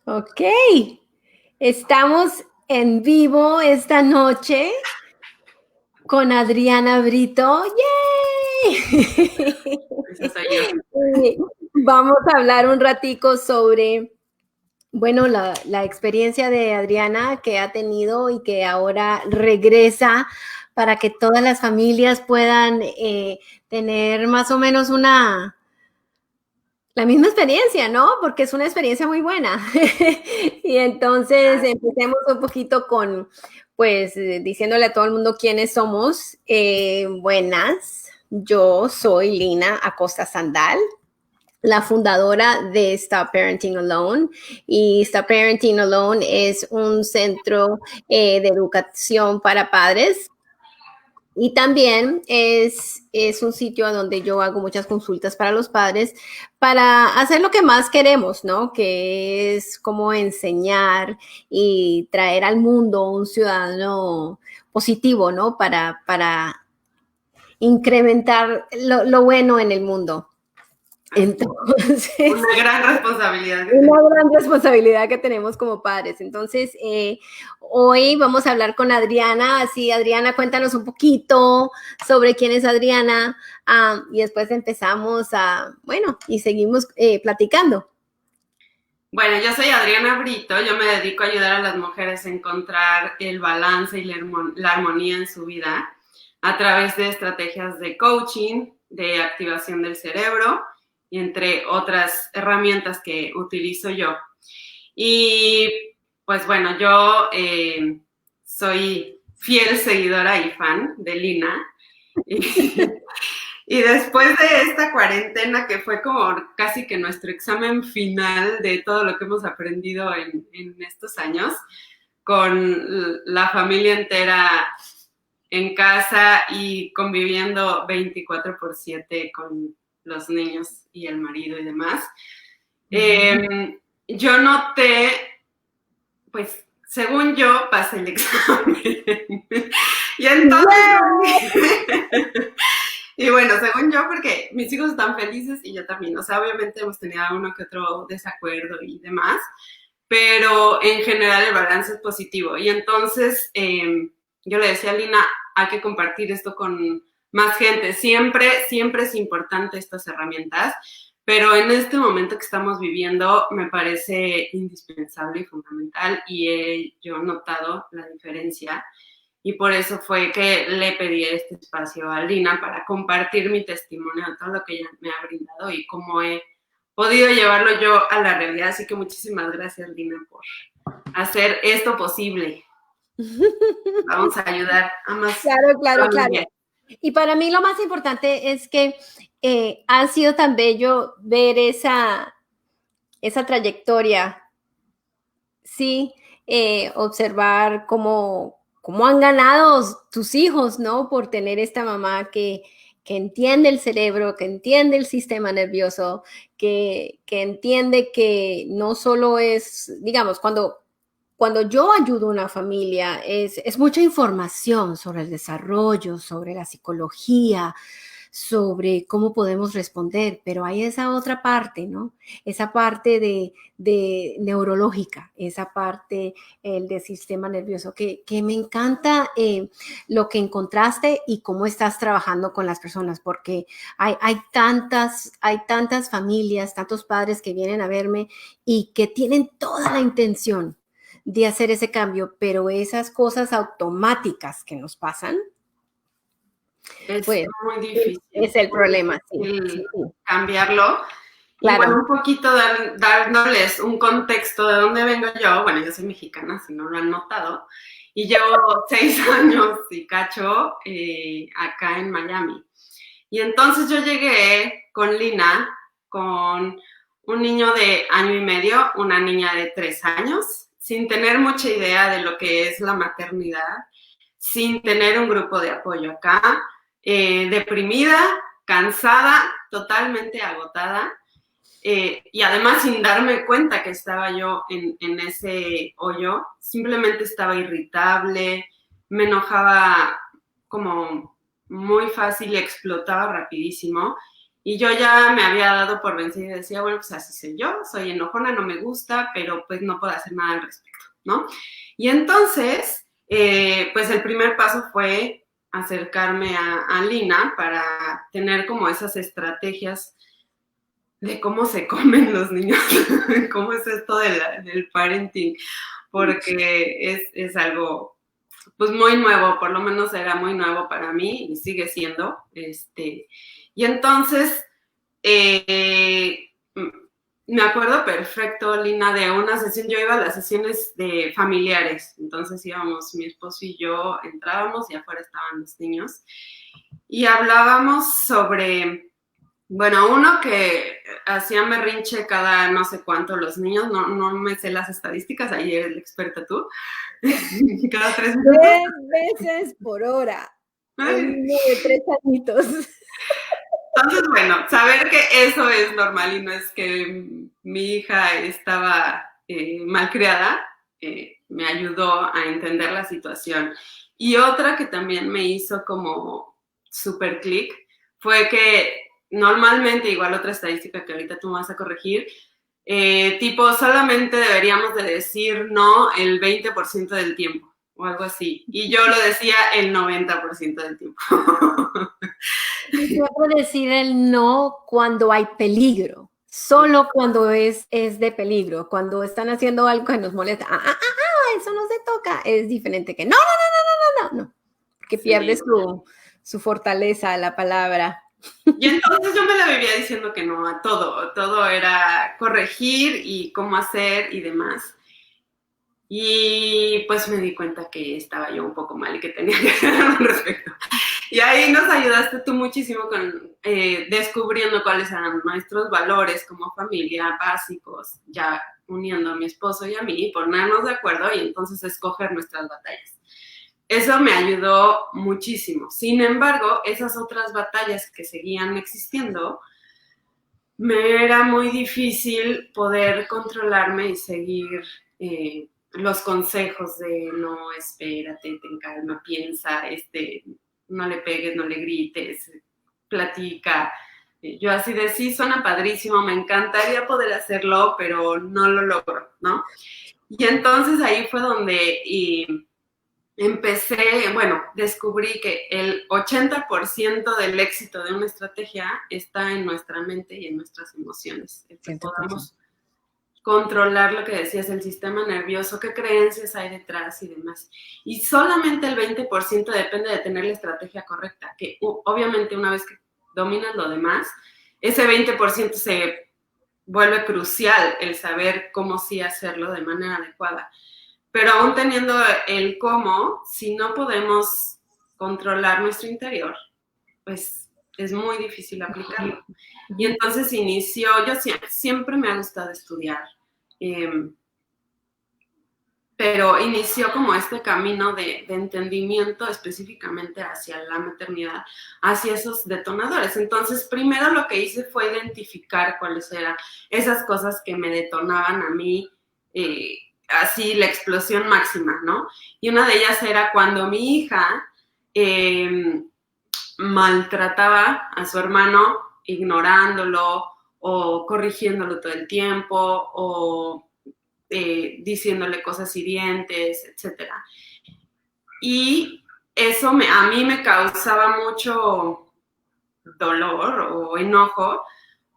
Ok, estamos en vivo esta noche con Adriana Brito. ¡Yay! Esa soy yo. Vamos a hablar un ratico sobre, bueno, la experiencia de Adriana que ha tenido y que ahora regresa para que todas las familias puedan tener más o menos la misma experiencia, ¿no? Porque es una experiencia muy buena. Y entonces empecemos un poquito con, pues, diciéndole a todo el mundo quiénes somos. Buenas, yo soy Lina Acosta Sandal, la fundadora de Stop Parenting Alone. Y Stop Parenting Alone es un centro de educación para padres y también es un sitio donde yo hago muchas consultas para los padres para hacer lo que más queremos, ¿no? Que es como enseñar y traer al mundo un ciudadano positivo, ¿no? Para incrementar lo bueno en el mundo. Entonces, Una gran responsabilidad. una gran responsabilidad que tenemos como padres. Entonces, hoy vamos a hablar con Adriana. Así, Adriana, cuéntanos un poquito sobre quién es Adriana y después empezamos bueno, y seguimos platicando. Bueno, yo soy Adriana Brito, yo me dedico a ayudar a las mujeres a encontrar el balance y la armonía en su vida a través de estrategias de coaching, de activación del cerebro y entre otras herramientas que utilizo yo. Y pues bueno, yo soy fiel seguidora y fan de Lina. Y después de esta cuarentena, que fue como casi que nuestro examen final de todo lo que hemos aprendido en estos años, con la familia entera en casa y conviviendo 24/7 con los niños y el marido y demás, yo noté, pues, según yo, pasé el examen. Y entonces, y bueno, según yo, porque mis hijos están felices y yo también, o sea, obviamente hemos tenido uno que otro desacuerdo y demás, pero en general el balance es positivo. Y entonces yo le decía a Lina, hay que compartir esto con más gente. Siempre, siempre es importante estas herramientas, pero en este momento que estamos viviendo me parece indispensable y fundamental y he yo notado la diferencia. Y por eso fue que le pedí este espacio a Lina para compartir mi testimonio de todo lo que ella me ha brindado y cómo he podido llevarlo yo a la realidad. Así que muchísimas gracias, Lina, por hacer esto posible. Vamos a ayudar a más Claro, claro, claro. familias. Y para mí lo más importante es que ha sido tan bello ver esa trayectoria, sí, observar cómo han ganado tus hijos, ¿no? Por tener esta mamá que entiende el cerebro, que entiende el sistema nervioso, que entiende que no solo es, digamos, cuando yo ayudo a una familia, es mucha información sobre el desarrollo, sobre la psicología, sobre cómo podemos responder, pero hay esa otra parte, ¿no? Esa parte de neurológica, esa parte del sistema nervioso, que me encanta lo que encontraste y cómo estás trabajando con las personas, porque hay tantas familias, tantos padres que vienen a verme y que tienen toda la intención de hacer ese cambio, pero esas cosas automáticas que nos pasan, Es pues muy difícil, es el muy problema, sí, sí, difícil sí, cambiarlo. Y bueno, claro. un poquito dándoles un contexto de dónde vengo yo. Bueno, yo soy mexicana, si no lo han notado. Y llevo 6 años y cacho acá en Miami. Y entonces yo llegué con Lina, con un niño de 1 año y medio, una niña de 3 años, sin tener mucha idea de lo que es la maternidad, sin tener un grupo de apoyo acá, deprimida, cansada, totalmente agotada. Y además sin darme cuenta que estaba yo en ese hoyo, simplemente estaba irritable, me enojaba como muy fácil y explotaba rapidísimo. Y yo ya me había dado por vencida y decía, bueno, pues así soy yo, soy enojona, no me gusta, pero pues no puedo hacer nada al respecto, ¿no? Y entonces, pues el primer paso fue acercarme a Lina para tener como esas estrategias de cómo se comen los niños, cómo es esto del parenting, porque es algo pues muy nuevo, por lo menos era muy nuevo para mí y sigue siendo. Y entonces, me acuerdo perfecto, Lina, de una sesión, yo iba a las sesiones de familiares, entonces íbamos mi esposo y yo, entrábamos y afuera estaban los niños y hablábamos sobre, bueno, uno que hacían berrinche cada no sé cuánto los niños, no me sé las estadísticas, ahí eres la experta tú, cada 3 minutos. 3 veces por hora. Un niño de 3 añitos. Entonces, bueno, saber que eso es normal y no es que mi hija estaba malcriada, me ayudó a entender la situación. Y otra que también me hizo como super clic fue que normalmente, igual otra estadística que ahorita tú me vas a corregir, tipo solamente deberíamos de decir no el 20% del tiempo o algo así. Y yo lo decía el 90% del tiempo. Yo puedo decir el no cuando hay peligro, solo cuando es de peligro, cuando están haciendo algo que nos molesta. Eso no se toca, es diferente que no, no, porque pierde Sí. su fortaleza la palabra. Y entonces yo me la vivía diciendo que no a todo era corregir y cómo hacer y demás. Y pues me di cuenta que estaba yo un poco mal y que tenía que hacer algo al respecto. Y ahí nos ayudaste tú muchísimo con descubriendo cuáles eran nuestros valores como familia básicos, ya uniendo a mi esposo y a mí, ponernos de acuerdo y entonces escoger nuestras batallas. Eso me ayudó muchísimo. Sin embargo, esas otras batallas que seguían existiendo, me era muy difícil poder controlarme y seguir los consejos de no, espérate, ten calma, piensa, no le pegues, no le grites, platica. Yo así de sí, suena padrísimo, me encantaría poder hacerlo, pero no lo logro, ¿no? Y entonces ahí fue donde empecé, bueno, descubrí que el 80% del éxito de una estrategia está en nuestra mente y en nuestras emociones. El que podamos controlar lo que decías, el sistema nervioso, qué creencias hay detrás y demás. Y solamente el 20% depende de tener la estrategia correcta, que obviamente una vez que dominas lo demás, ese 20% se vuelve crucial el saber cómo sí hacerlo de manera adecuada. Pero aún teniendo el cómo, si no podemos controlar nuestro interior, pues es muy difícil aplicarlo. Y entonces inició, yo siempre me ha gustado estudiar, pero inició como este camino de entendimiento específicamente hacia la maternidad, hacia esos detonadores. Entonces, primero lo que hice fue identificar cuáles eran esas cosas que me detonaban a mí, así la explosión máxima, ¿no? Y una de ellas era cuando mi hija maltrataba a su hermano ignorándolo o corrigiéndolo todo el tiempo o diciéndole cosas hirientes, etc. Y eso a mí me causaba mucho dolor o enojo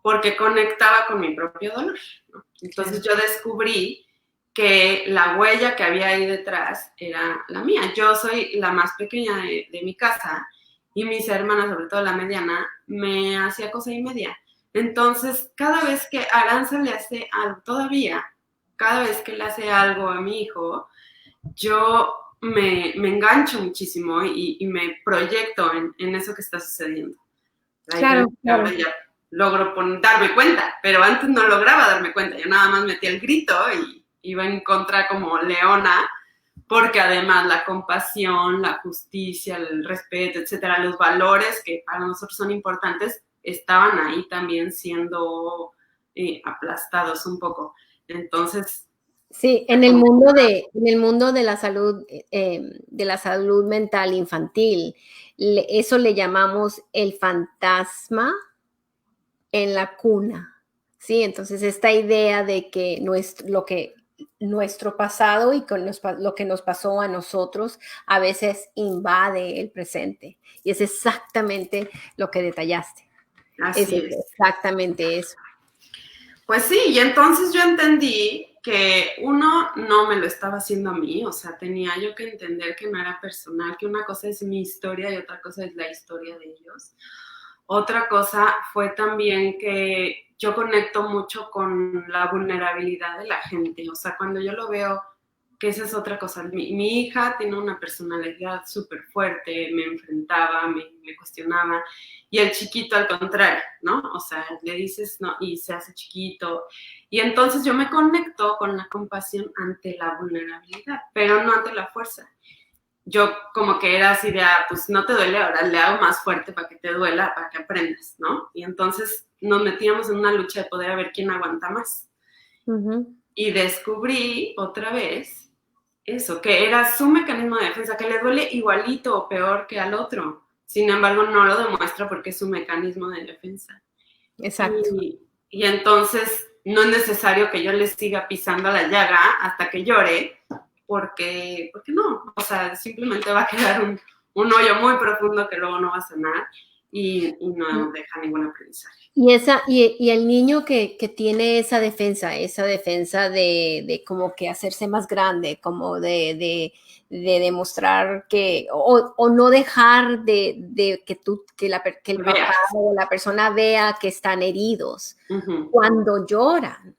porque conectaba con mi propio dolor, ¿no? Entonces yo descubrí que la huella que había ahí detrás era la mía. Yo soy la más pequeña de mi casa y mis hermanas, sobre todo la mediana, me hacía cosa y media. Entonces, cada vez que Aranza le hace algo, todavía, cada vez que le hace algo a mi hijo, yo me engancho muchísimo y me proyecto en eso que está sucediendo. Claro. Ahora ya logro darme cuenta, pero antes no lograba darme cuenta. Yo nada más metía el grito y iba en contra como leona, porque además la compasión, la justicia, el respeto, etcétera, los valores que para nosotros son importantes, estaban ahí también siendo aplastados un poco. Entonces, sí, en el mundo de la salud mental infantil, eso le llamamos el fantasma en la cuna, ¿sí? Entonces, esta idea de que nuestro pasado y lo que nos pasó a nosotros a veces invade el presente. Y es exactamente lo que detallaste. Es Así es. exactamente eso. Pues sí, y entonces yo entendí que uno no me lo estaba haciendo a mí, o sea, tenía yo que entender que no era personal, que una cosa es mi historia y otra cosa es la historia de ellos. Otra cosa fue también que yo conecto mucho con la vulnerabilidad de la gente, o sea, cuando yo lo veo, que esa es otra cosa. Mi hija tiene una personalidad súper fuerte, me enfrentaba, me cuestionaba, y el chiquito al contrario, ¿no? O sea, le dices no y se hace chiquito. Y entonces yo me conecto con la compasión ante la vulnerabilidad, pero no ante la fuerza. Yo como que era así de, pues no te duele, ahora le hago más fuerte para que te duela, para que aprendas, ¿no? Y entonces nos metíamos en una lucha de poder a ver quién aguanta más. Uh-huh. Y descubrí otra vez eso, que era su mecanismo de defensa, que le duele igualito o peor que al otro. Sin embargo, no lo demuestra porque es su mecanismo de defensa. Exacto. Y entonces no es necesario que yo le siga pisando la llaga hasta que llore, porque no, o sea, simplemente va a quedar un hoyo muy profundo que luego no va a sanar y no deja ningún aprendizaje. Y el niño que tiene esa defensa de como que hacerse más grande, como de demostrar que, o no dejar de que el papá Veas. o la persona vea que están heridos. Uh-huh. Cuando lloran,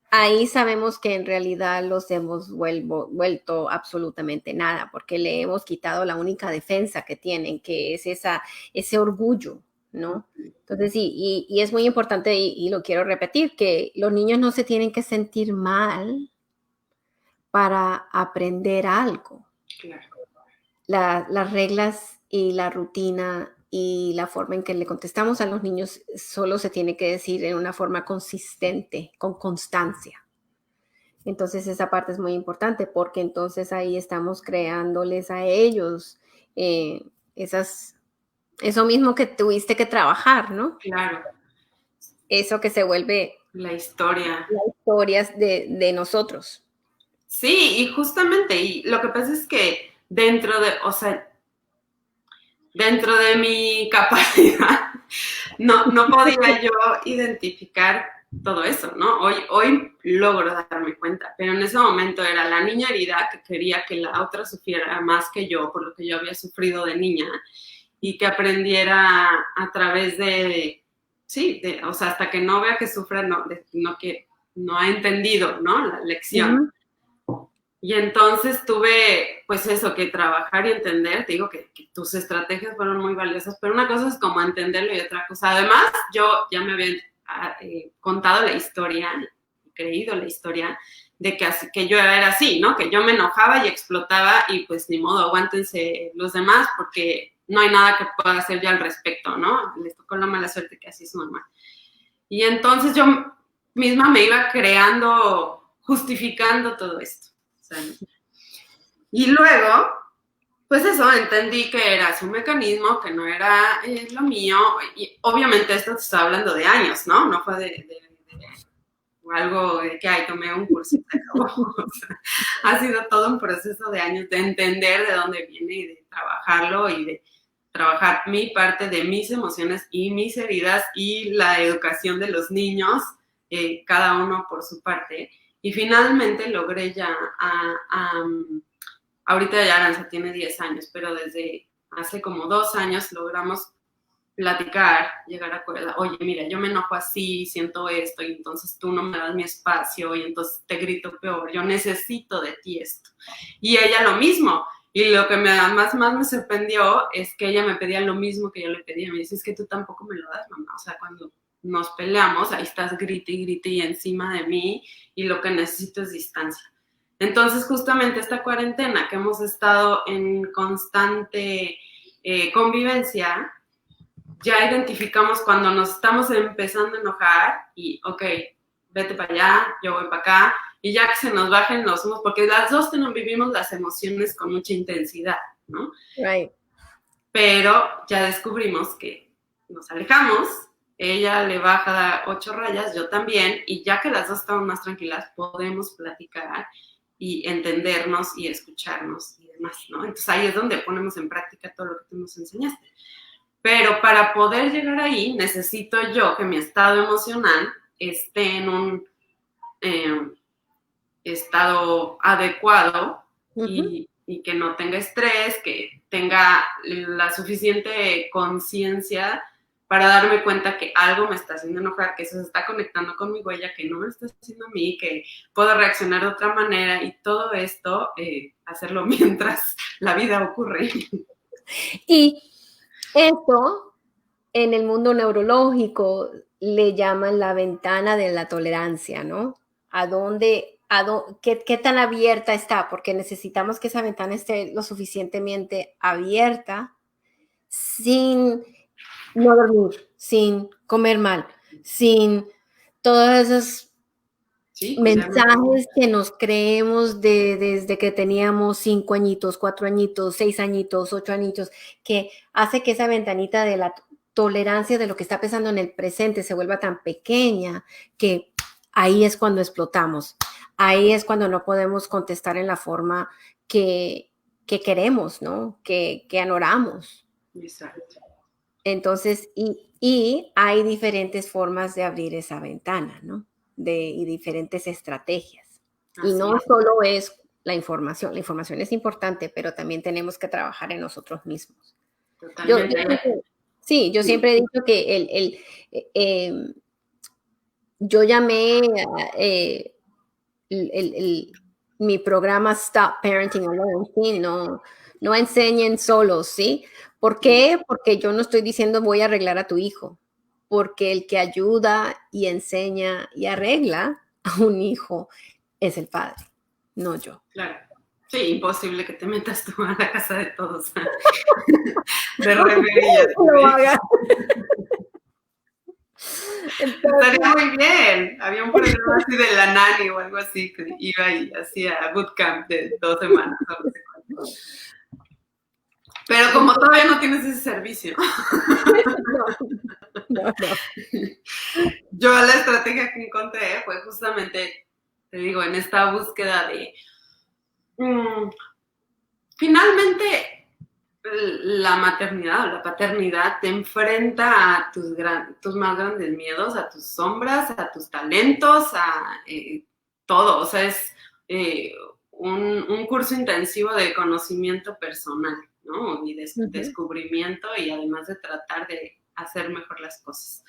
ahí sabemos que en realidad los hemos vuelto absolutamente nada, porque le hemos quitado la única defensa que tienen, que es ese orgullo, ¿no? Entonces, sí, y es muy importante, y lo quiero repetir, que los niños no se tienen que sentir mal para aprender algo. Claro. Las reglas y la rutina y la forma en que le contestamos a los niños solo se tiene que decir en una forma consistente, con constancia. Entonces esa parte es muy importante porque entonces ahí estamos creándoles a ellos eso mismo que tuviste que trabajar, ¿no? Claro. Eso que se vuelve La historia. las historias de nosotros. Sí, y justamente, y lo que pasa es que o sea, dentro de mi capacidad, no podía yo identificar todo eso, ¿no? Hoy logro darme cuenta, pero en ese momento era la niña herida que quería que la otra sufriera más que yo, por lo que yo había sufrido de niña, y que aprendiera a través sí, o sea, hasta que no vea que sufra, que no ha entendido, ¿no? La lección. Uh-huh. Y entonces tuve, pues eso, que trabajar y entender, te digo que tus estrategias fueron muy valiosas, pero una cosa es como entenderlo y otra cosa. Además, yo ya me había contado la historia, creído la historia, de que yo era así, ¿no? Que yo me enojaba y explotaba y pues ni modo, aguántense los demás porque no hay nada que pueda hacer yo al respecto, ¿no? Les tocó la mala suerte que así es su mamá. Y entonces yo misma me iba justificando todo esto. Y luego, pues eso, entendí que era su mecanismo, que no era lo mío. Y obviamente esto te está hablando de años, ¿no? No fue de algo de que, tomé un curso y se acabó. O sea, ha sido todo un proceso de años de entender de dónde viene y de trabajarlo y de trabajar mi parte de mis emociones y mis heridas y la educación de los niños, cada uno por su parte. Y finalmente logré ya ahorita ya Aranza tiene 10 años, pero desde hace como 2 años logramos platicar, llegar a acuerdo. Oye, mira, yo me enojo así, siento esto, y entonces tú no me das mi espacio, y entonces te grito peor, yo necesito de ti esto. Y ella lo mismo. Y lo que más me sorprendió es que ella me pedía lo mismo que yo le pedía. Me dice, es que tú tampoco me lo das, mamá. O sea, cuando nos peleamos, ahí estás grite y grite y encima de mí, y lo que necesito es distancia. Entonces, justamente esta cuarentena que hemos estado en constante convivencia, ya identificamos cuando nos estamos empezando a enojar y, ok, vete para allá, yo voy para acá, y ya que se nos bajen los humos, porque las dos vivimos las emociones con mucha intensidad, ¿no? Right. Pero ya descubrimos que nos alejamos ella le baja 8 rayas, yo también, y ya que las dos estamos más tranquilas, podemos platicar y entendernos y escucharnos y demás, ¿no? Entonces ahí es donde ponemos en práctica todo lo que tú nos enseñaste. Pero para poder llegar ahí, necesito yo que mi estado emocional esté en un estado adecuado y que no tenga estrés, que tenga la suficiente conciencia para darme cuenta que algo me está haciendo enojar, que eso se está conectando con mi huella, que no me está haciendo a mí, que puedo reaccionar de otra manera y todo esto, hacerlo mientras la vida ocurre. Y esto en el mundo neurológico le llaman la ventana de la tolerancia, ¿no? ¿Qué tan abierta está? Porque necesitamos que esa ventana esté lo suficientemente abierta sin no dormir, sin comer mal, sin todos esos mensajes que nos creemos desde que teníamos 5 añitos, 4 añitos, 6 añitos, 8 añitos, que hace que esa ventanita de la tolerancia de lo que está pasando en el presente se vuelva tan pequeña que ahí es cuando explotamos. Ahí es cuando no podemos contestar en la forma que queremos, ¿no? Que anoramos. Exacto. Entonces, y hay diferentes formas de abrir esa ventana, ¿no? Y diferentes estrategias. Así y no es. solo es la información es importante, pero también tenemos que trabajar en nosotros mismos. Totalmente. Yo siempre he dicho que yo llamé mi programa Stop Parenting Alone, ¿sí? No enseñen solos, ¿sí? ¿Por qué? Porque yo no estoy diciendo voy a arreglar a tu hijo, porque el que ayuda y enseña y arregla a un hijo es el padre, no yo. Claro. Sí, imposible que te metas tú a la casa de todos. De reverillas. No lo hagas. Estaría muy bien. Había un programa así de la nani o algo así que iba y hacía bootcamp de 2 semanas. No sé cuánto. Pero como todavía no tienes ese servicio. No. Yo la estrategia que encontré fue justamente, te digo, en esta búsqueda de finalmente la maternidad o la paternidad te enfrenta a tus más grandes miedos, a tus sombras, a tus talentos, a todo. O sea, es un curso intensivo de conocimiento personal, ¿no? Y de descubrimiento y además de tratar de hacer mejor las cosas.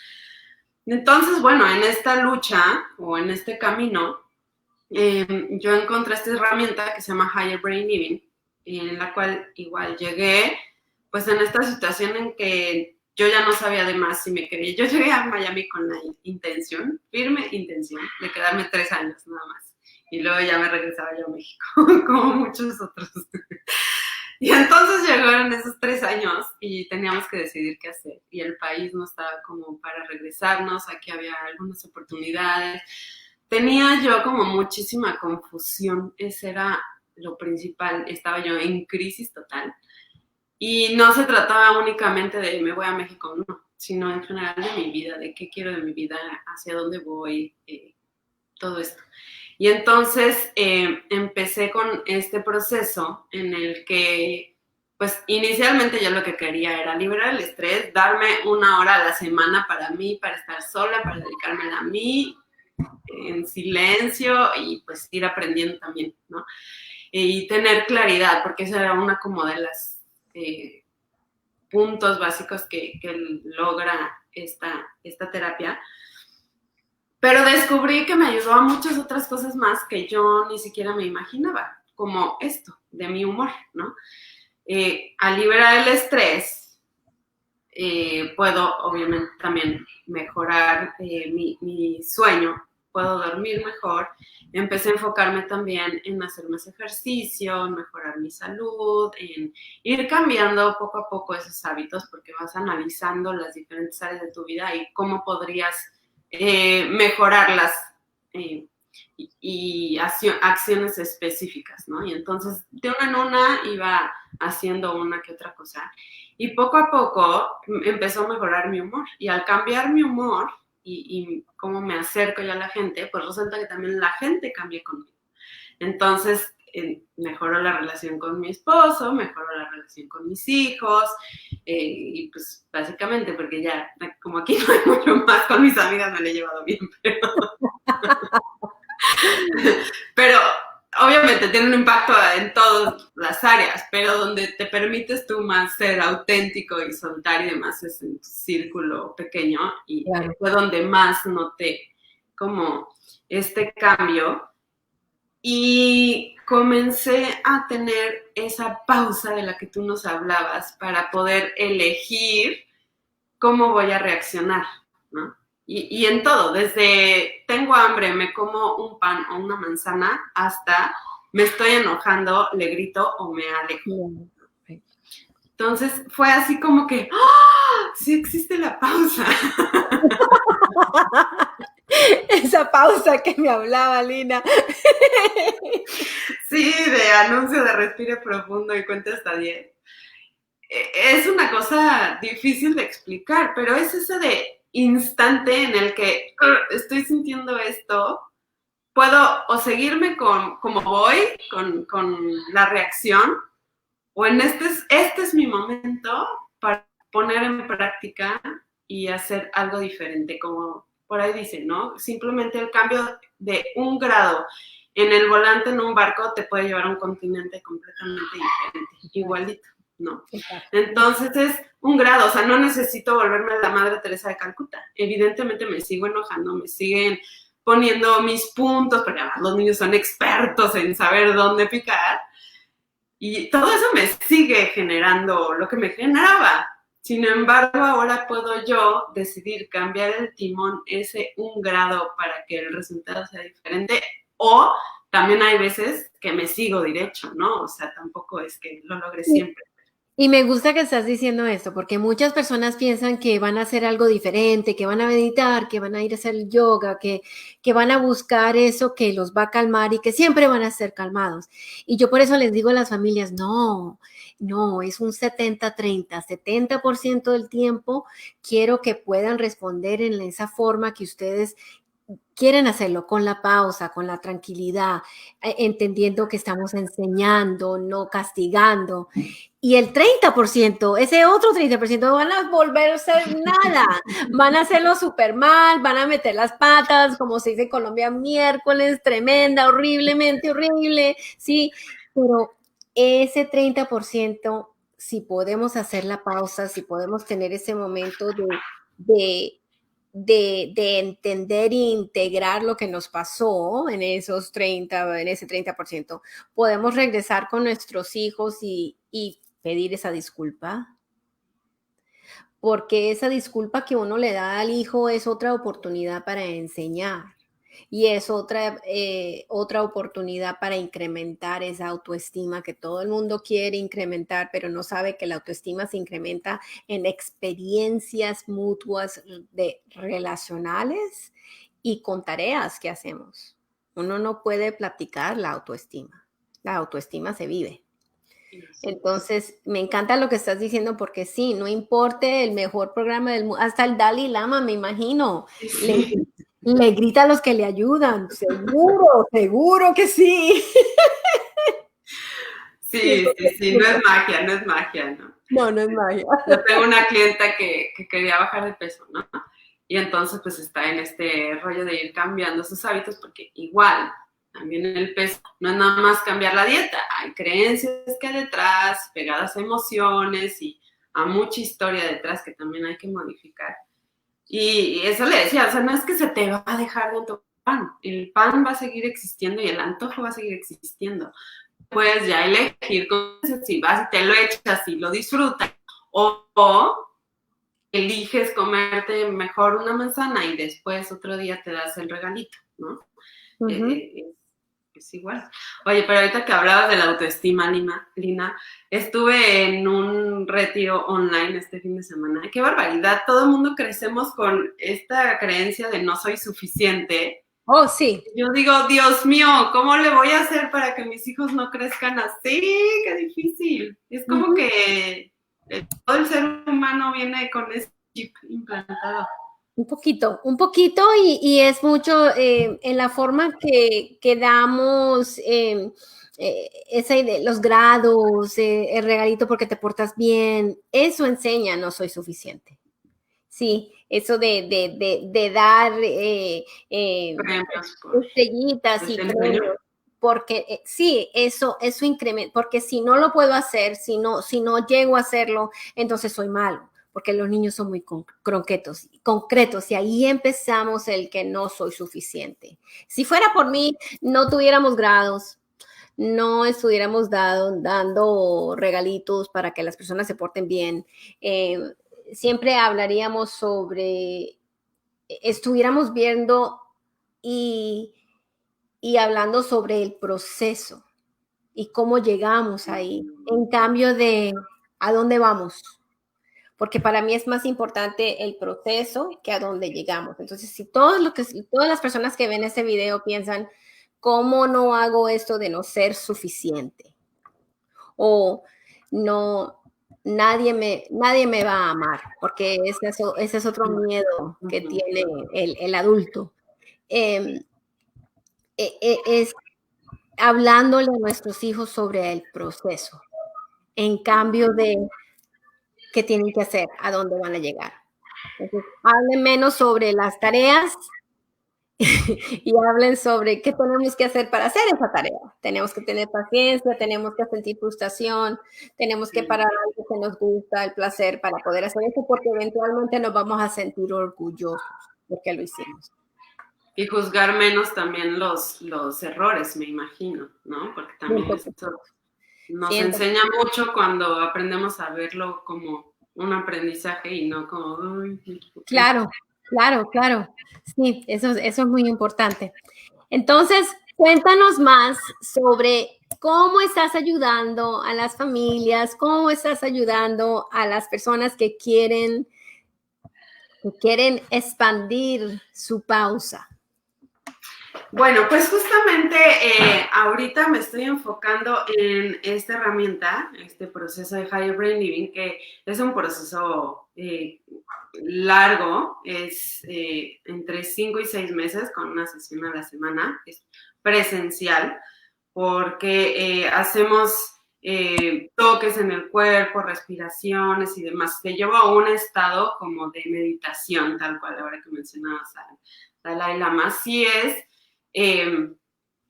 Entonces, bueno, en esta lucha o en este camino, yo encontré esta herramienta que se llama Higher Brain Living, en la cual igual llegué, pues en esta situación en que yo ya no sabía de más si me quería. Yo llegué a Miami con la intención, firme intención, de quedarme 3 años nada más. Y luego ya me regresaba yo a México, como muchos otros. Y entonces llegaron esos 3 años y teníamos que decidir qué hacer. Y el país no estaba como para regresarnos, aquí había algunas oportunidades. Tenía yo como muchísima confusión, ese era lo principal, estaba yo en crisis total. Y no se trataba únicamente de me voy a México, no, sino en general de mi vida, de qué quiero de mi vida, hacia dónde voy, todo esto. Y entonces empecé con este proceso en el que, pues inicialmente yo lo que quería era liberar el estrés, darme 1 hora a la semana para mí, para estar sola, para dedicarme a mí, en silencio y pues ir aprendiendo también, ¿no? Y tener claridad, porque esa era una como de las puntos básicos que logra esta terapia. Pero descubrí que me ayudó a muchas otras cosas más que yo ni siquiera me imaginaba, como esto, de mi humor, ¿no? Al liberar el estrés, puedo obviamente también mejorar mi sueño, puedo dormir mejor. Empecé a enfocarme también en hacer más ejercicio, en mejorar mi salud, en ir cambiando poco a poco esos hábitos, porque vas analizando las diferentes áreas de tu vida y cómo podrías mejorarlas y acciones específicas, ¿no? Y entonces de una en una iba haciendo una que otra cosa. Y poco a poco empezó a mejorar mi humor. Y al cambiar mi humor y cómo me acerco yo a la gente, pues resulta que también la gente cambia conmigo. Entonces, mejoró la relación con mi esposo, mejoró la relación con mis hijos, y pues básicamente porque ya, como aquí no hay mucho más, con mis amigas me lo he llevado bien, pero obviamente tiene un impacto en todas las áreas, pero donde te permites tú más ser auténtico y soltar y demás es en tu círculo pequeño, y Claro. fue donde más noté como este cambio. Y comencé a tener esa pausa de la que tú nos hablabas para poder elegir cómo voy a reaccionar, ¿no? Y en todo, desde tengo hambre, me como un pan o una manzana, hasta me estoy enojando, le grito o me alejo. Entonces fue así como que, ¡oh! Sí existe la pausa. Esa pausa que me hablaba, Lina. Sí, de anuncio de respire profundo y cuenta hasta 10. Es una cosa difícil de explicar, pero es ese de instante en el que estoy sintiendo esto, puedo o seguirme como voy, con la reacción, o en este es mi momento para poner en práctica y hacer algo diferente, como por ahí dice, ¿no? Simplemente el cambio de 1 grado en el volante en un barco te puede llevar a un continente completamente diferente, igualito, ¿no? Entonces es 1 grado, o sea, no necesito volverme la Madre Teresa de Calcuta. Evidentemente me sigo enojando, me siguen poniendo mis puntos, porque además los niños son expertos en saber dónde picar, y todo eso me sigue generando lo que me generaba. Sin embargo, ahora puedo yo decidir cambiar el timón ese 1 grado para que el resultado sea diferente, o también hay veces que me sigo derecho, ¿no? O sea, tampoco es que lo logre siempre. Y me gusta que estás diciendo esto, porque muchas personas piensan que van a hacer algo diferente, que van a meditar, que van a ir a hacer yoga, que van a buscar eso que los va a calmar y que siempre van a ser calmados. Y yo por eso les digo a las familias, no, es un 70-30, 70% del tiempo quiero que puedan responder en esa forma que ustedes quieren hacerlo, con la pausa, con la tranquilidad, entendiendo que estamos enseñando, no castigando. Y el 30%, ese otro 30%, van a volverse nada, van a hacerlo súper mal, van a meter las patas, como se dice en Colombia, miércoles, tremenda, horriblemente horrible, sí, pero ese 30%, si podemos hacer la pausa, si podemos tener ese momento de de entender e integrar lo que nos pasó en esos 30, en ese 30%, podemos regresar con nuestros hijos y pedir esa disculpa. Porque esa disculpa que uno le da al hijo es otra oportunidad para enseñar. Y es otra oportunidad para incrementar esa autoestima que todo el mundo quiere incrementar, pero no sabe que la autoestima se incrementa en experiencias mutuas relacionales y con tareas que hacemos. Uno no puede platicar la autoestima se vive. Entonces, me encanta lo que estás diciendo porque sí, no importa el mejor programa del mundo, hasta el Dalai Lama, me imagino, Sí. le grita a los que le ayudan, seguro que sí. Sí, no es magia, ¿no? No es magia. Yo tengo una clienta que quería bajar de peso, ¿no? Y entonces pues está en este rollo de ir cambiando sus hábitos, porque igual, también el peso no es nada más cambiar la dieta, hay creencias que hay detrás, pegadas a emociones y a mucha historia detrás que también hay que modificar. Y eso le decía, o sea, no es que se te va a dejar de antojar pan, el pan va a seguir existiendo y el antojo va a seguir existiendo. Puedes ya elegir si vas y te lo echas y lo disfrutas, o eliges comerte mejor una manzana y después otro día te das el regalito, ¿no? Es igual. Oye, pero ahorita que hablabas de la autoestima, Lina, estuve en un retiro online este fin de semana. ¡Qué barbaridad! Todo el mundo crecemos con esta creencia de no soy suficiente. Oh, sí. Yo digo, Dios mío, ¿cómo le voy a hacer para que mis hijos no crezcan así? Qué difícil. Es como que todo el ser humano viene con ese chip implantado. Un poquito y es mucho en la forma que damos esa idea, los grados, el regalito porque te portas bien, eso enseña no soy suficiente. Sí, eso de dar Premios por estrellitas y desempeño. premios, porque sí, eso incrementa, porque si no lo puedo hacer, si no llego a hacerlo, entonces soy malo, porque los niños son muy concretos, y ahí empezamos el que no soy suficiente. Si fuera por mí, no tuviéramos grados, no estuviéramos dando regalitos para que las personas se porten bien. Siempre hablaríamos sobre, estuviéramos viendo y, y hablando sobre el proceso y cómo llegamos ahí, en cambio de a dónde vamos, porque para mí es más importante el proceso que a dónde llegamos. Entonces, si todas las personas que ven este video piensan, ¿cómo no hago esto de no ser suficiente? O no, nadie me va a amar, porque ese es otro miedo que tiene el adulto. Eh, es hablándole a nuestros hijos sobre el proceso, en cambio de qué tienen que hacer, a dónde van a llegar. Entonces, hablen menos sobre las tareas y hablen sobre qué tenemos que hacer para hacer esa tarea. Tenemos que tener paciencia, tenemos que sentir frustración, tenemos que parar algo que nos gusta, el placer para poder hacer eso, porque eventualmente nos vamos a sentir orgullosos porque lo hicimos. Y juzgar menos también los errores, me imagino, ¿no? Porque también esto nos enseña mucho cuando aprendemos a verlo como un aprendizaje y no como... Ay, claro. Sí, eso es muy importante. Entonces, cuéntanos más sobre cómo estás ayudando a las familias, cómo estás ayudando a las personas que quieren expandir su pausa. Bueno, pues justamente ahorita me estoy enfocando en esta herramienta, este proceso de Higher Brain Living, que es un proceso largo, es entre 5 y 6 meses con una sesión a la semana, es presencial, porque hacemos toques en el cuerpo, respiraciones y demás. Te llevo a un estado como de meditación, tal cual, ahora que mencionabas a Dalai Lama, sí es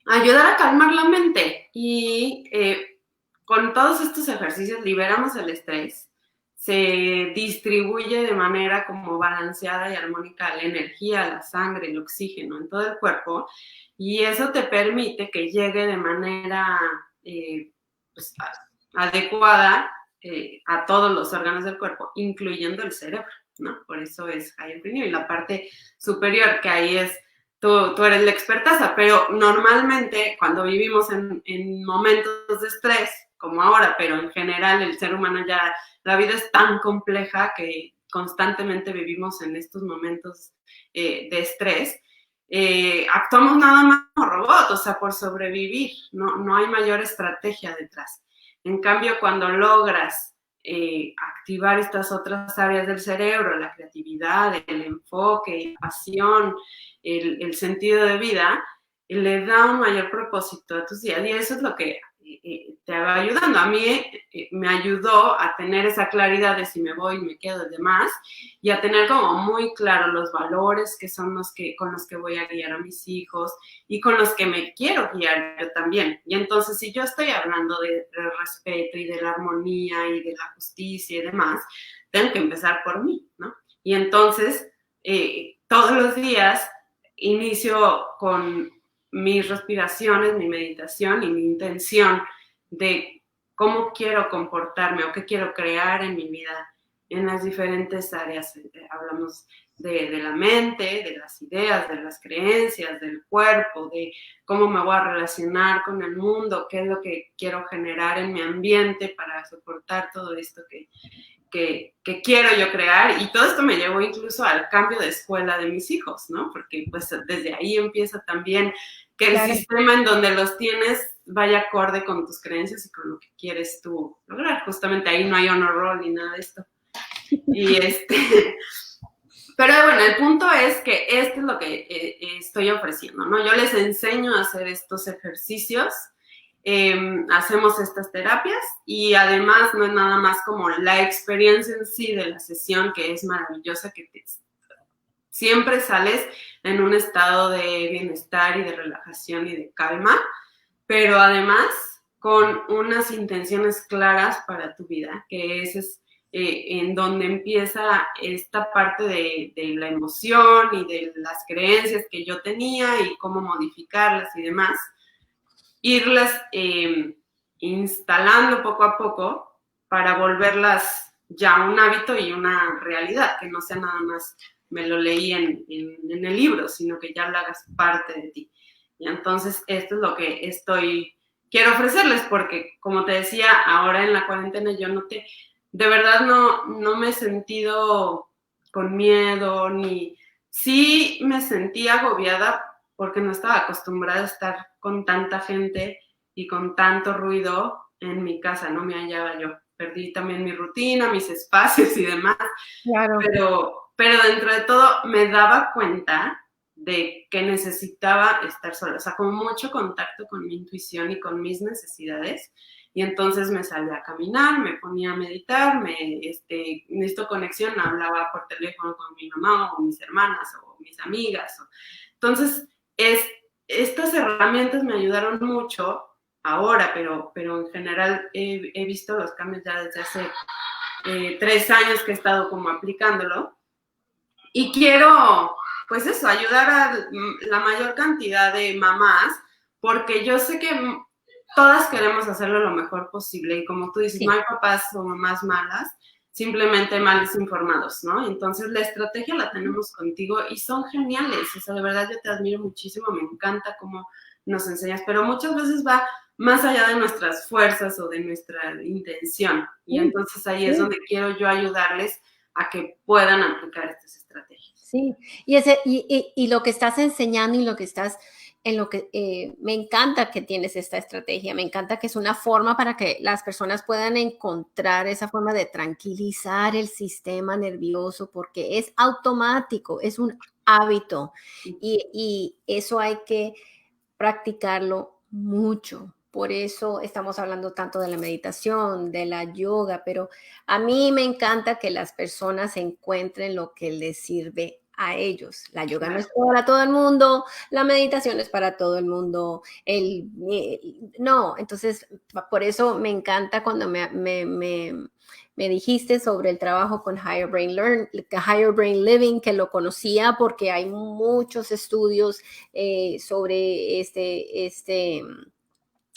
ayudar a calmar la mente y con todos estos ejercicios liberamos el estrés, se distribuye de manera como balanceada y armónica la energía, la sangre, el oxígeno en todo el cuerpo y eso te permite que llegue de manera pues, adecuada a todos los órganos del cuerpo, incluyendo el cerebro, ¿no? Por eso es Higher Brain y la parte superior, que ahí es tú eres la expertaza, pero normalmente cuando vivimos en momentos de estrés, como ahora, pero en general el ser humano ya, la vida es tan compleja que constantemente vivimos en estos momentos de estrés, actuamos nada más como robot, o sea, por sobrevivir, no hay mayor estrategia detrás. En cambio, cuando logras activar estas otras áreas del cerebro, la creatividad, el enfoque, la pasión, el sentido de vida, le da un mayor propósito a tus días y eso es lo que te va ayudando. A mí me ayudó a tener esa claridad de si me voy y me quedo y demás y a tener como muy claro los valores que son con los que voy a guiar a mis hijos y con los que me quiero guiar yo también. Y entonces si yo estoy hablando del respeto y de la armonía y de la justicia y demás, tengo que empezar por mí, ¿no? Y entonces todos los días inicio con mis respiraciones, mi meditación y mi intención de cómo quiero comportarme o qué quiero crear en mi vida en las diferentes áreas. Hablamos de la mente, de las ideas, de las creencias, del cuerpo, de cómo me voy a relacionar con el mundo, qué es lo que quiero generar en mi ambiente para soportar todo esto que quiero yo crear, y todo esto me llevó incluso al cambio de escuela de mis hijos, ¿no? Porque pues desde ahí empieza también que el Claro. sistema en donde los tienes vaya acorde con tus creencias y con lo que quieres tú lograr. Justamente ahí no hay honor roll ni nada de esto. Y pero bueno, el punto es que esto es lo que estoy ofreciendo, ¿no? Yo les enseño a hacer estos ejercicios, hacemos estas terapias y además no es nada más como la experiencia en sí de la sesión, que es maravillosa, que siempre sales en un estado de bienestar y de relajación y de calma, pero además con unas intenciones claras para tu vida, que es en donde empieza esta parte de la emoción y de las creencias que yo tenía y cómo modificarlas y demás, irlas instalando poco a poco para volverlas ya un hábito y una realidad, que no sea nada más me lo leí en el libro, sino que ya lo hagas parte de ti. Y entonces esto es lo que quiero ofrecerles, porque como te decía, ahora en la cuarentena yo de verdad no me he sentido con miedo, ni sí me sentí agobiada porque no estaba acostumbrada a estar con tanta gente y con tanto ruido en mi casa, no me hallaba yo. Perdí también mi rutina, mis espacios y demás, Claro. pero dentro de todo me daba cuenta de que necesitaba estar sola, o sea, con mucho contacto con mi intuición y con mis necesidades. Y entonces me salía a caminar, me ponía a meditar, necesito conexión, hablaba por teléfono con mi mamá o mis hermanas o mis amigas. Entonces, estas herramientas me ayudaron mucho ahora, pero en general he visto los cambios ya desde hace 3 años que he estado como aplicándolo. Y quiero, pues eso, ayudar a la mayor cantidad de mamás, porque yo sé que todas queremos hacerlo lo mejor posible. Y como tú dices, Sí. no hay papás o mamás malas, simplemente mal desinformados, ¿no? Entonces la estrategia la tenemos contigo y son geniales. O sea, de verdad yo te admiro muchísimo, me encanta cómo nos enseñas, pero muchas veces va más allá de nuestras fuerzas o de nuestra intención. Y Sí, entonces ahí es sí. donde quiero yo ayudarles a que puedan aplicar estas estrategias. Sí, y lo que estás enseñando y lo que estás, en lo que me encanta que tienes esta estrategia, me encanta que es una forma para que las personas puedan encontrar esa forma de tranquilizar el sistema nervioso, porque es automático, es un hábito y eso hay que practicarlo mucho. Por eso estamos hablando tanto de la meditación, de la yoga, pero a mí me encanta que las personas encuentren lo que les sirve a ellos. La yoga no es para todo el mundo, la meditación es para todo el mundo. No, entonces por eso me encanta cuando me dijiste sobre el trabajo con Higher Brain Living, que lo conocía porque hay muchos estudios sobre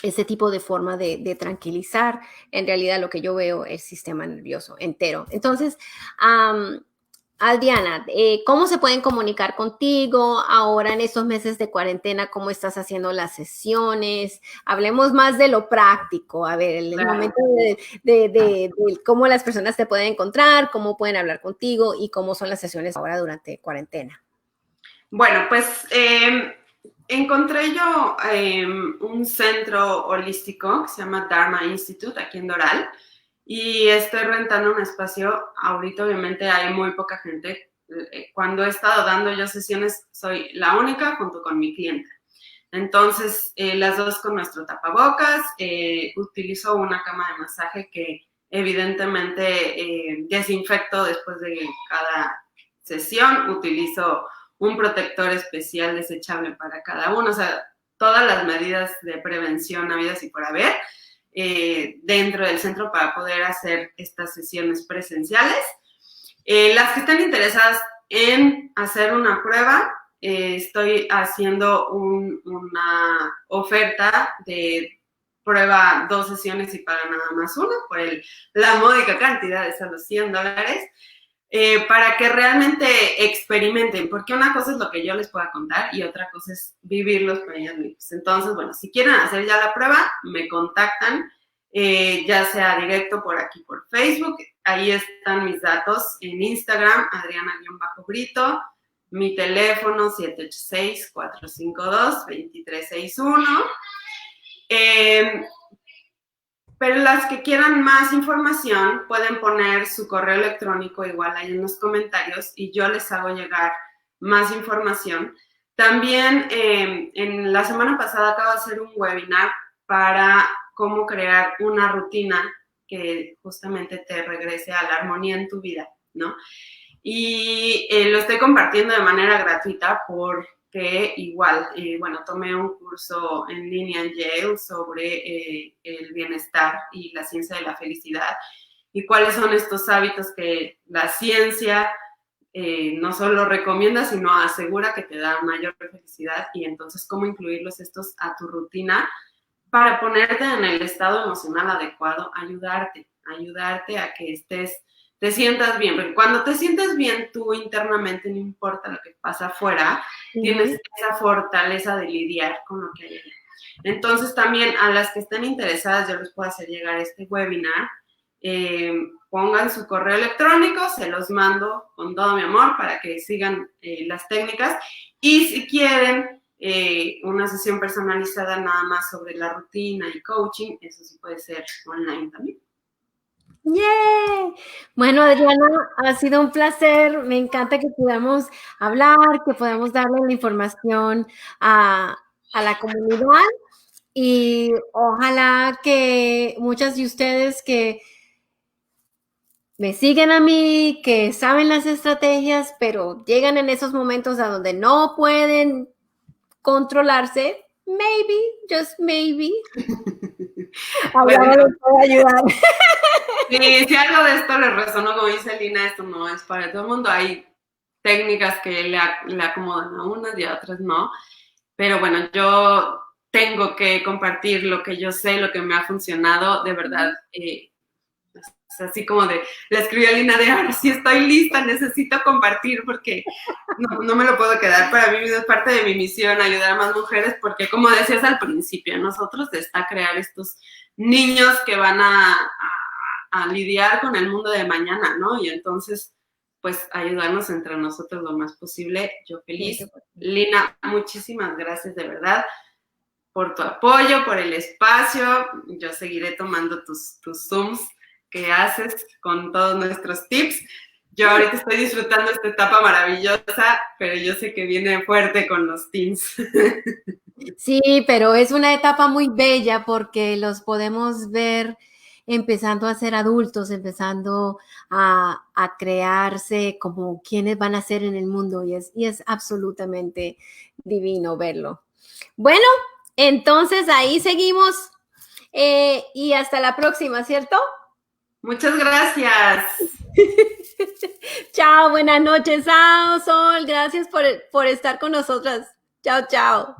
este tipo de forma de tranquilizar. En realidad lo que yo veo es el sistema nervioso entero. Entonces, Adriana, ¿cómo se pueden comunicar contigo ahora en estos meses de cuarentena? ¿Cómo estás haciendo las sesiones? Hablemos más de lo práctico. A ver, el momento de cómo las personas te pueden encontrar, cómo pueden hablar contigo y cómo son las sesiones ahora durante cuarentena. Bueno, pues encontré yo un centro holístico que se llama Dharma Institute aquí en Doral y estoy rentando un espacio. Ahorita obviamente hay muy poca gente. Cuando he estado dando yo sesiones soy la única junto con mi clienta. Entonces, las dos con nuestro tapabocas, utilizo una cama de masaje que evidentemente desinfecto después de cada sesión, utilizo un protector especial desechable para cada uno, o sea, todas las medidas de prevención habidas y por haber dentro del centro para poder hacer estas sesiones presenciales. Las que estén interesadas en hacer una prueba, estoy haciendo una oferta de prueba 2 sesiones y paga nada más una por la módica cantidad de solo $100. Para que realmente experimenten, porque una cosa es lo que yo les pueda contar y otra cosa es vivirlos con ellos mismos. Entonces, bueno, si quieren hacer ya la prueba, me contactan ya sea directo por aquí por Facebook. Ahí están mis datos en Instagram, Adriana-Brito, mi teléfono 786-452-2361. Pero las que quieran más información pueden poner su correo electrónico igual ahí en los comentarios y yo les hago llegar más información. También en la semana pasada acabo de hacer un webinar para cómo crear una rutina que justamente te regrese a la armonía en tu vida, ¿no? Y lo estoy compartiendo de manera gratuita porque igual, bueno, tomé un curso en línea en Yale sobre el bienestar y la ciencia de la felicidad y cuáles son estos hábitos que la ciencia no solo recomienda, sino asegura que te da mayor felicidad y entonces cómo incluirlos estos a tu rutina para ponerte en el estado emocional adecuado, ayudarte a que te sientas bien, porque cuando te sientes bien tú internamente, no importa lo que pasa afuera, tienes esa fortaleza de lidiar con lo que hay allá. Entonces también a las que estén interesadas yo les puedo hacer llegar este webinar, pongan su correo electrónico, se los mando con todo mi amor para que sigan las técnicas y si quieren una sesión personalizada nada más sobre la rutina y coaching, eso sí puede ser online también. ¡Yay! Bueno, Adriana, ha sido un placer. Me encanta que podamos hablar, que podamos darle la información a la comunidad y ojalá que muchas de ustedes que me siguen a mí, que saben las estrategias, pero llegan en esos momentos a donde no pueden controlarse, maybe, just maybe, Adriana les puede ayudar. Sí, si algo de esto les resonó, como dice Lina, esto no es para todo el mundo. Hay técnicas que le acomodan a unas y a otras no. Pero bueno, yo tengo que compartir lo que yo sé, lo que me ha funcionado, de verdad. Es así como de, le escribí a Lina de, ahora sí estoy lista, necesito compartir porque no me lo puedo quedar. Para mí es parte de mi misión ayudar a más mujeres porque, como decías al principio, nosotros está crear estos niños que van a lidiar con el mundo de mañana, ¿no? Y entonces, pues, ayudarnos entre nosotros lo más posible. Yo feliz. Lina, muchísimas gracias de verdad por tu apoyo, por el espacio. Yo seguiré tomando tus Zooms que haces con todos nuestros tips. Yo ahorita estoy disfrutando esta etapa maravillosa, pero yo sé que viene fuerte con los teens. Sí, pero es una etapa muy bella porque los podemos ver empezando a ser adultos, empezando a crearse como quienes van a ser en el mundo y es absolutamente divino verlo. Bueno, entonces ahí seguimos y hasta la próxima, ¿cierto? Muchas gracias. Chao, buenas noches. Chao, Sol. Gracias por estar con nosotras. Chao, chao.